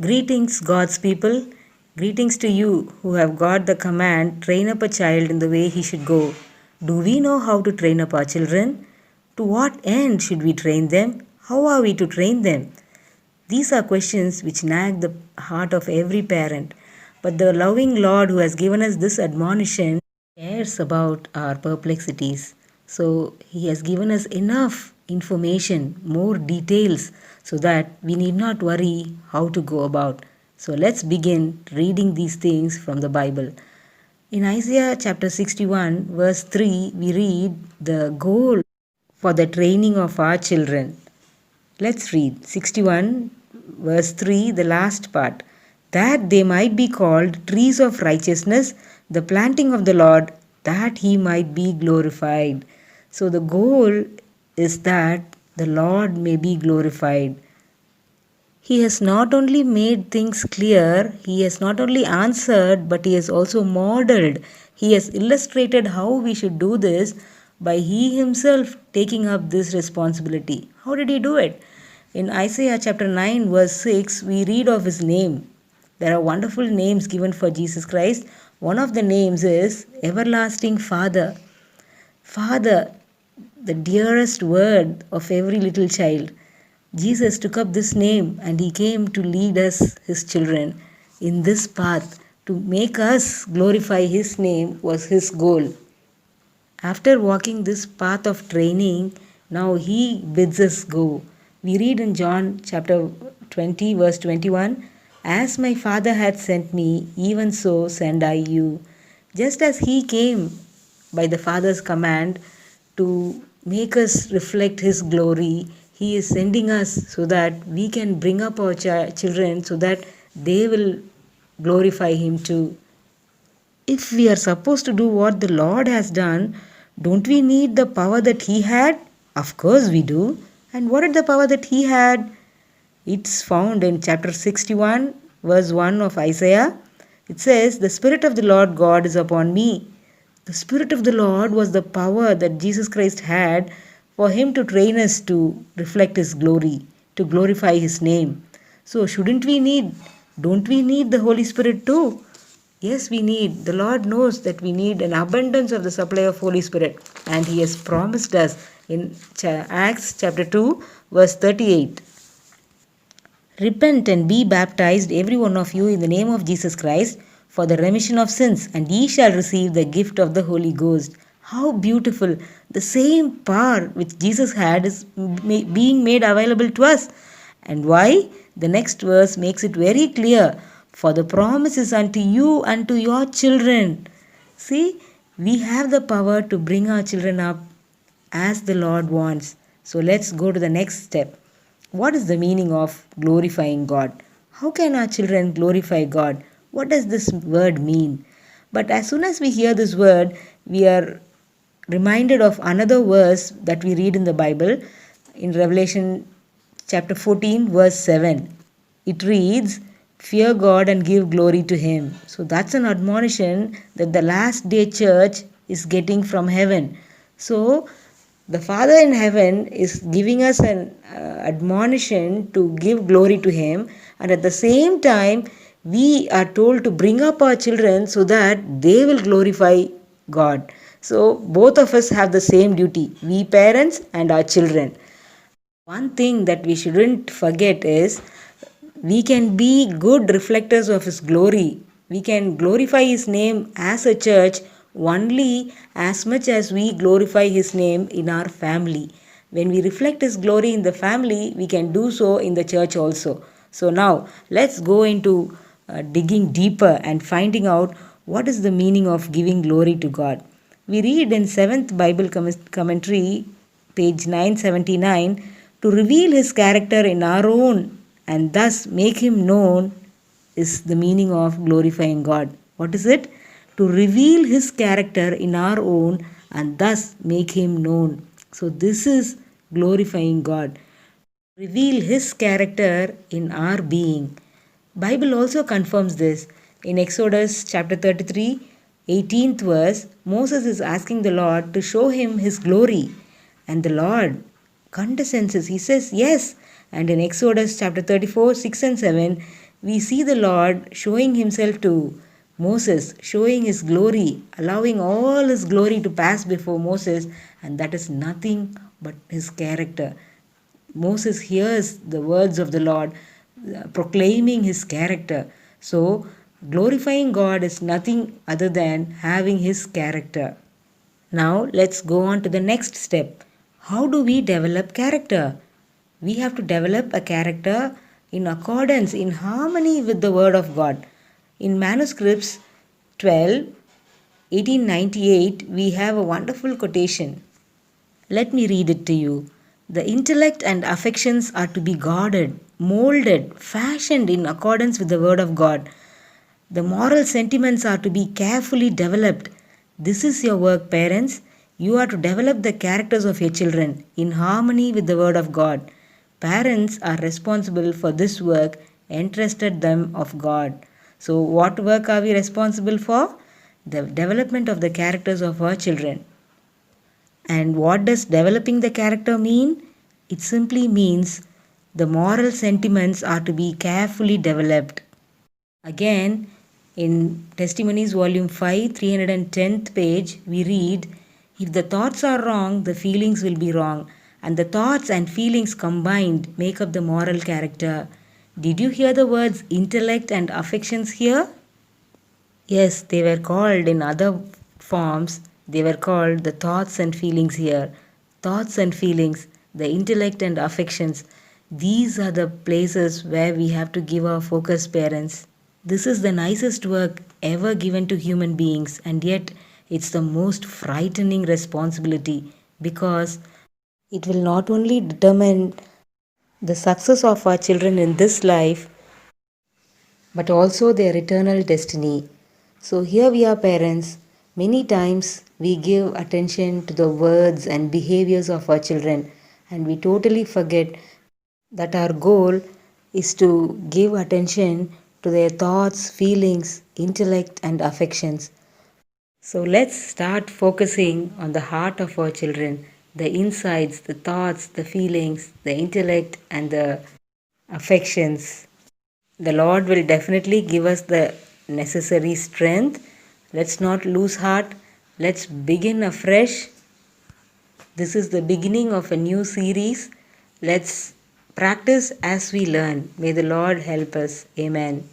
Greetings, God's people. Greetings to you who have got the command, train up a child in the way he should go. Do we know how to train up our children? To what end should we train them? How are we to train them? These are questions which nag the heart of every parent. But the loving Lord who has given us this admonition cares about our perplexities. So he has given us enough information, more details, so that we need not worry how to go about. So let's begin reading these things from the Bible. In Isaiah chapter 61, verse 3, we read the goal for the training of our children. Let's read 61, verse 3, the last part. That they might be called trees of righteousness, the planting of the Lord, that he might be glorified. So the goal is that the Lord may be glorified. He has not only made things clear, he has not only answered, but he has also modeled. He has illustrated how we should do this by he himself taking up this responsibility. How did he do it? In Isaiah chapter 9, verse 6, we read of his name. There are wonderful names given for Jesus Christ. One of the names is Everlasting Father. Father, the dearest word of every little child. Jesus took up this name and he came to lead us, his children, in this path. To make us glorify his name was his goal. After walking this path of training, now he bids us go. We read in John chapter 20, verse 21, As my Father hath sent me, even so send I you. Just as he came by the Father's command to make us reflect his glory, he is sending us so that we can bring up our children so that they will glorify him too. If we are supposed to do what the Lord has done, don't we need the power that he had? Of course we do. And what is the power that he had? It's found in chapter 61, verse 1 of Isaiah. It says, The Spirit of the Lord God is upon me. The Spirit of the Lord was the power that Jesus Christ had for him to train us to reflect his glory, to glorify his name. So don't we need the Holy Spirit too? Yes, we need. The Lord knows that we need an abundance of the supply of Holy Spirit. And he has promised us in Acts chapter 2, verse 38. Repent and be baptized, every one of you, in the name of Jesus Christ, for the remission of sins, and ye shall receive the gift of the Holy Ghost. How beautiful! The same power which Jesus had is being made available to us. And why? The next verse makes it very clear. For the promise is unto you and to your children. See, we have the power to bring our children up as the Lord wants. So let's go to the next step. What is the meaning of glorifying God? How can our children glorify God? What does this word mean? But as soon as we hear this word, we are reminded of another verse that we read in the Bible in Revelation chapter 14, verse 7. It reads, Fear God and give glory to him. So that's an admonition that the last day church is getting from heaven. So the Father in heaven is giving us an admonition to give glory to him, and at the same time we are told to bring up our children so that they will glorify God. So both of us have the same duty, we parents and our children. One thing that we shouldn't forget is we can be good reflectors of his glory. We can glorify his name as a church only as much as we glorify his name in our family. When we reflect his glory in the family, we can do so in the church also. So now let's go into digging deeper and finding out what is the meaning of giving glory to God. We read in 7th Bible commentary, page 979, to reveal his character in our own and thus make him known is the meaning of glorifying God. What is it? To reveal his character in our own and thus make him known. So this is glorifying God. Reveal his character in our being. Bible also confirms this. In Exodus chapter 33, 18th verse, Moses is asking the Lord to show him his glory. And the Lord condescends. He says, yes. And in Exodus chapter 34, 6 and 7, we see the Lord showing himself to Moses, showing his glory, allowing all his glory to pass before Moses, and that is nothing but his character. Moses hears the words of the Lord proclaiming his character. So, glorifying God is nothing other than having his character. Now, let's go on to the next step. How do we develop character? We have to develop a character in accordance, in harmony with the Word of God. In manuscripts 12, 1898, we have a wonderful quotation. Let me read it to you. The intellect and affections are to be guarded, molded, fashioned in accordance with the Word of God. The moral sentiments are to be carefully developed. This is your work, parents. You are to develop the characters of your children in harmony with the Word of God. Parents are responsible for this work entrusted them of God. So, what work are we responsible for? The development of the characters of our children. And what does developing the character mean? It simply means the moral sentiments are to be carefully developed. Again, in Testimonies Volume 5, 310th page, we read, if the thoughts are wrong, the feelings will be wrong, and the thoughts and feelings combined make up the moral character. Did you hear the words intellect and affections here? Yes, they were called in other forms, they were called the thoughts and feelings here. Thoughts and feelings, the intellect and affections, these are the places where we have to give our focus, parents. This is the nicest work ever given to human beings, and yet it's the most frightening responsibility because it will not only determine the success of our children in this life but also their eternal destiny. So, here we are, parents. Many times we give attention to the words and behaviors of our children, and we totally forget that our goal is to give attention to their thoughts, feelings, intellect, and affections. So, let's start focusing on the heart of our children, the insides, the thoughts, the feelings, the intellect, and the affections. The Lord will definitely give us the necessary strength. Let's not lose heart. Let's begin afresh. This is the beginning of a new series. Let's practice as we learn. May the Lord help us. Amen.